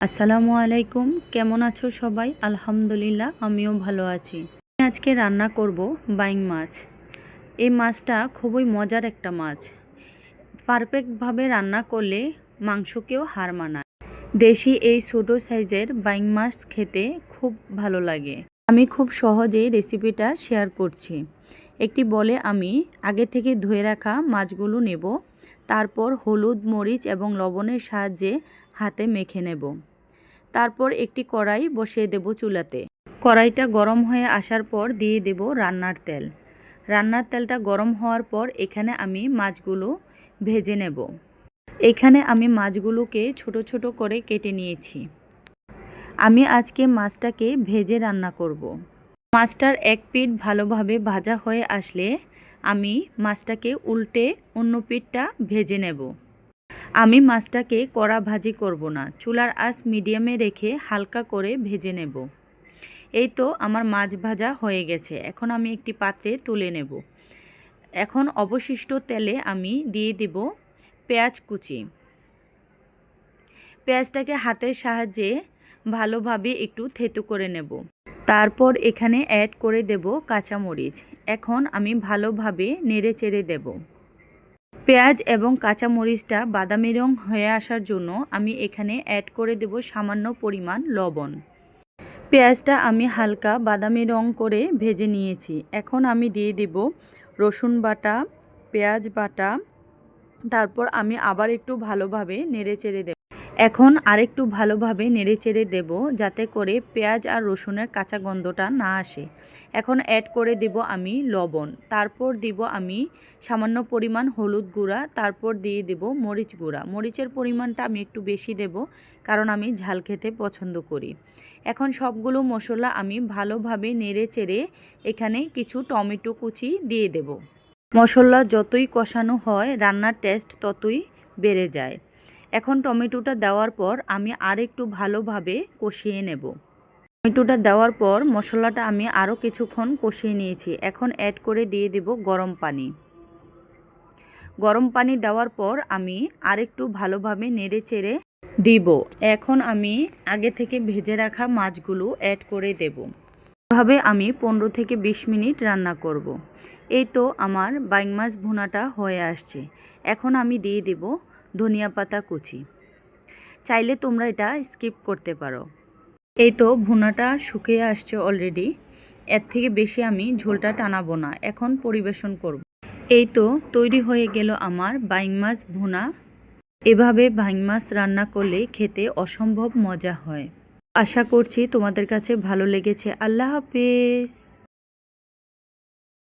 আসসালামু আলাইকুম, কেমন আছো সবাই? আলহামদুলিল্লাহ, আমিও ভালো আছি। আজকে রান্না করব বাইং মাছ। এই মাছটা খুবই মজার একটা মাছ। পারফেক্টভাবে রান্না করলে মাংসকেও হার মানায়। দেশি এই ছোটো সাইজের বাইং মাছ খেতে খুব ভালো লাগে। আমি খুব সহজেই রেসিপিটা শেয়ার করছি। একটি বলে আমি আগে থেকে ধুয়ে রাখা মাছগুলো নেব, তারপর হলুদ, মরিচ এবং লবণের সাহায্যে হাতে মেখে নেব। তারপর একটি কড়াই বসিয়ে দেব চুলাতে। কড়াইটা গরম হয়ে আসার পর দিয়ে দেব রান্নার তেল। রান্নার তেলটা গরম হওয়ার পর এখানে আমি মাছগুলো ভেজে নেব। এখানে আমি মাছগুলোকে ছোট ছোট করে কেটে নিয়েছি। আমি আজকে মাছটাকে ভেজে রান্না করব। মাছটার এক পিঠ ভালোভাবে ভাজা হয়ে আসলে আমি মাছটাকে উল্টে অন্য পিঠটা ভেজে নেব। আমি মাছটাকে কড়া ভাজি করব না, চুলার আঁচ মিডিয়ামে রেখে হালকা করে ভেজে নেব। এই তো আমার মাছ ভাজা হয়ে গেছে। এখন আমি একটি পাত্রে তুলে নেব। এখন অবশিষ্ট তেলে আমি দিয়ে দেব পেঁয়াজ কুচি। পেঁয়াজটাকে হাতের সাহায্যে ভালোভাবে একটু থেতো করে নেব। তারপর এখানে অ্যাড করে দেব কাঁচামরিচ। এখন আমি ভালোভাবে নেড়ে চেড়ে দেব। পেঁয়াজ এবং কাঁচামরিচটা বাদামি রং হয়ে আসার জন্য আমি এখানে অ্যাড করে দেব সামান্য পরিমাণ লবণ। পেঁয়াজটা আমি হালকা বাদামি রং করে ভেজে নিয়েছি। এখন আমি দিয়ে দেব রসুন বাটা, পেঁয়াজ বাটা। তারপর আমি আবার একটু ভালোভাবে নেড়ে চেড়ে দেব। এখন আরেকটু ভালোভাবে নেড়েচেড়ে দেব, যাতে করে পেঁয়াজ আর রসুনের কাঁচা গন্ধটা না আসে। এখন অ্যাড করে দেব আমি লবণ। তারপর দিব আমি সামান্য পরিমাণ হলুদ গুঁড়া। তারপর দিয়ে দেব মরিচ গুঁড়া। মরিচের পরিমাণটা আমি একটু বেশি দেব, কারণ আমি ঝাল খেতে পছন্দ করি। এখন সবগুলো মশলা আমি ভালোভাবে নেড়েচেড়ে এখানে কিছু টমেটো কুচি দিয়ে দেব। মশলা যতই কষানো হয় রান্নার টেস্ট ততই বেড়ে যায়। এখন টমেটোটা দেওয়ার পর আমি আরেকটু ভালোভাবে কষিয়ে নেব। টমেটোটা দেওয়ার পর মশলাটা আমি আরও কিছুক্ষণ কষিয়ে নিয়েছি। এখন অ্যাড করে দিয়ে দেব গরম পানি। গরম পানি দেওয়ার পর আমি আরেকটু ভালোভাবে নেড়ে চেড়ে দিব। এখন আমি আগে থেকে ভেজে রাখা মাছগুলো অ্যাড করে দেব। এভাবে আমি 15 থেকে 20 মিনিট রান্না করব। এই তো আমার বাইং মাছ ভুনাটা হয়ে আসছে। এখন আমি দিয়ে দেব ধনিয়া পাতা কুচি। চাইলে তোমরা এটা স্কিপ করতে পারো। এই তো ভুনাটা শুকিয়ে আসছে অলরেডি। এর থেকে বেশি আমি ঝোলটা টানাবো না। এখন পরিবেশন করব। এই তো তৈরি হয়ে গেল আমার বাইং মাছ ভুনা। এভাবে বাইং মাছ রান্না করলে খেতে অসম্ভব মজা হয়। আশা করছি তোমাদের কাছে ভালো লেগেছে। আল্লাহ হাফেজ।